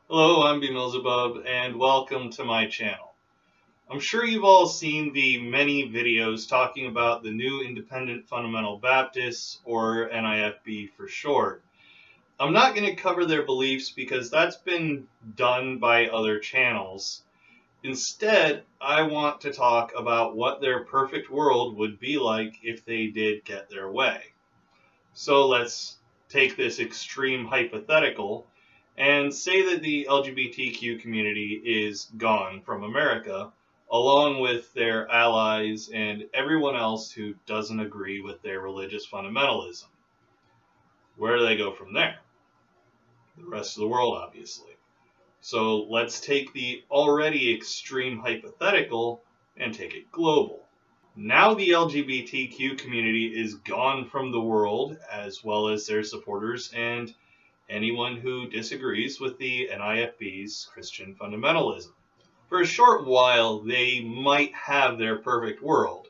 Hello, I'm BMillzebub, and welcome to my channel. I'm sure you've all seen the many videos talking about the new Independent Fundamental Baptists, or NIFB for short. I'm not going to cover their beliefs because that's been done by other channels. Instead, I want to talk about what their perfect world would be like if they did get their way. So let's take this extreme hypothetical and say that the LGBTQ community is gone from America, along with their allies and everyone else who doesn't agree with their religious fundamentalism. Where do they go from there? The rest of the world, obviously. So let's take the already extreme hypothetical and take it global. Now the LGBTQ community is gone from the world, as well as their supporters and anyone who disagrees with the NIFB's Christian fundamentalism. For a short while, they might have their perfect world.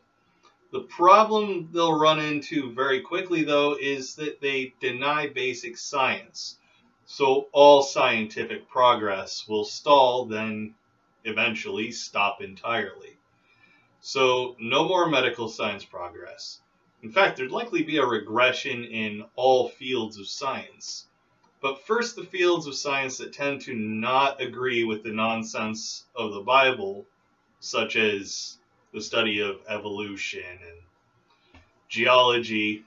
The problem they'll run into very quickly, though, is that they deny basic science. So all scientific progress will stall, then eventually stop entirely. So no more medical science progress. In fact, there'd likely be a regression in all fields of science. But first, the fields of science that tend to not agree with the nonsense of the Bible, such as the study of evolution and geology,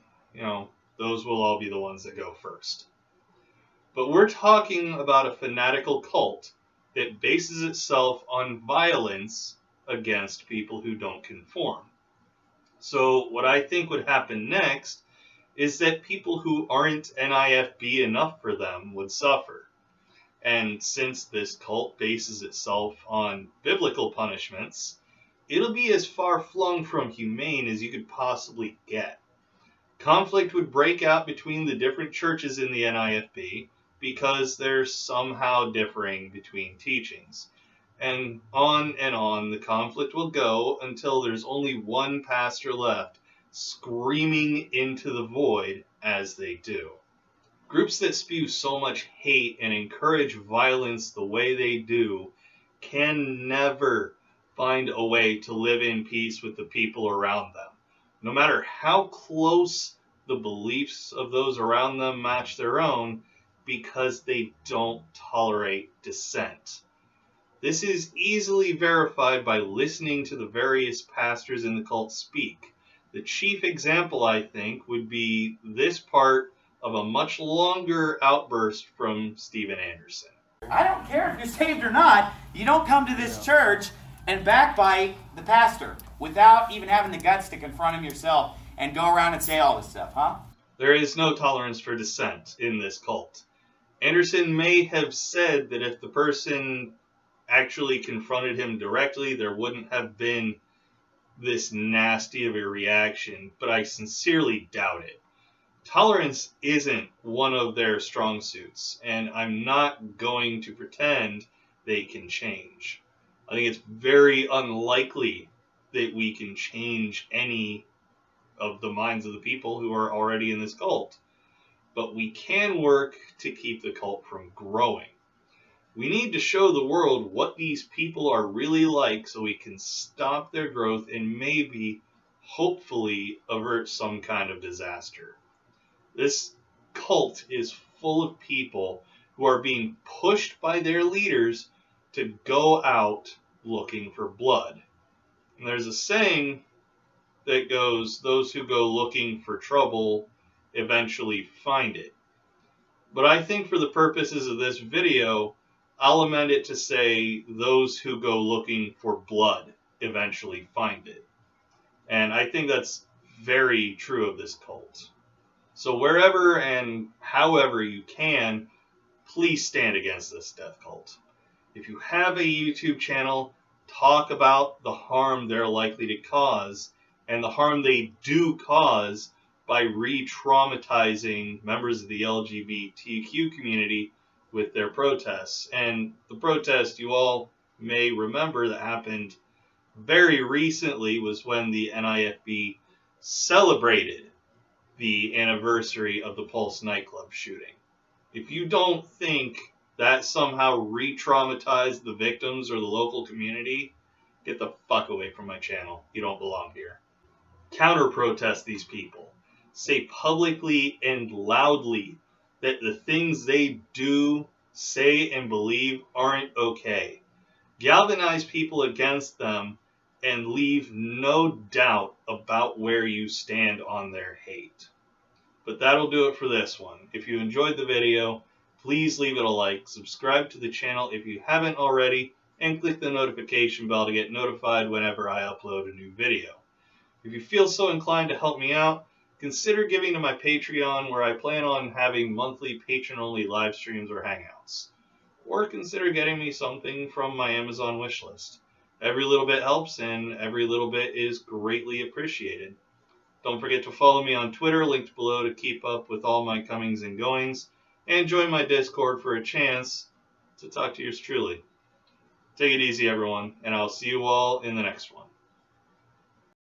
those will all be the ones that go first. But we're talking about a fanatical cult that bases itself on violence against people who don't conform. So what I think would happen next is that people who aren't NIFB enough for them would suffer. And since this cult bases itself on biblical punishments, it'll be as far flung from humane as you could possibly get. Conflict would break out between the different churches in the NIFB because they're somehow differing between teachings. And on the conflict will go until there's only one pastor left, screaming into the void as they do. Groups that spew so much hate and encourage violence the way they do can never find a way to live in peace with the people around them, no matter how close the beliefs of those around them match their own, because they don't tolerate dissent. This is easily verified by listening to the various pastors in the cult speak. The chief example, I think, would be this part of a much longer outburst from Steven Anderson. I don't care if you're saved or not. You don't come to this church and backbite the pastor without even having the guts to confront him yourself and go around and say all this stuff, huh? There is no tolerance for dissent in this cult. Anderson may have said that if the person actually confronted him directly, there wouldn't have been this nasty of a reaction, but I sincerely doubt it. Tolerance isn't one of their strong suits, and I'm not going to pretend they can change. I think it's very unlikely that we can change any of the minds of the people who are already in this cult, but we can work to keep the cult from growing. We need to show the world what these people are really like so we can stop their growth and maybe, hopefully, avert some kind of disaster. This cult is full of people who are being pushed by their leaders to go out looking for blood. And there's a saying that goes, those who go looking for trouble eventually find it. But I think for the purposes of this video, I'll amend it to say those who go looking for blood eventually find it. And I think that's very true of this cult. So wherever and however you can, please stand against this death cult. If you have a YouTube channel, talk about the harm they're likely to cause and the harm they do cause by re-traumatizing members of the LGBTQ community with their protests. And the protest you all may remember that happened very recently was when the NIFB celebrated the anniversary of the Pulse nightclub shooting. If you don't think that somehow re-traumatized the victims or the local community, get the fuck away from my channel. You don't belong here. Counter-protest these people. Say publicly and loudly that the things they do, say, and believe aren't okay. Galvanize people against them and leave no doubt about where you stand on their hate. But that'll do it for this one. If you enjoyed the video, please leave it a like, subscribe to the channel if you haven't already, and click the notification bell to get notified whenever I upload a new video. If you feel so inclined to help me out, consider giving to my Patreon, where I plan on having monthly patron-only live streams or hangouts. Or consider getting me something from my Amazon wishlist. Every little bit helps, and every little bit is greatly appreciated. Don't forget to follow me on Twitter, linked below, to keep up with all my comings and goings, and join my Discord for a chance to talk to yours truly. Take it easy, everyone, and I'll see you all in the next one.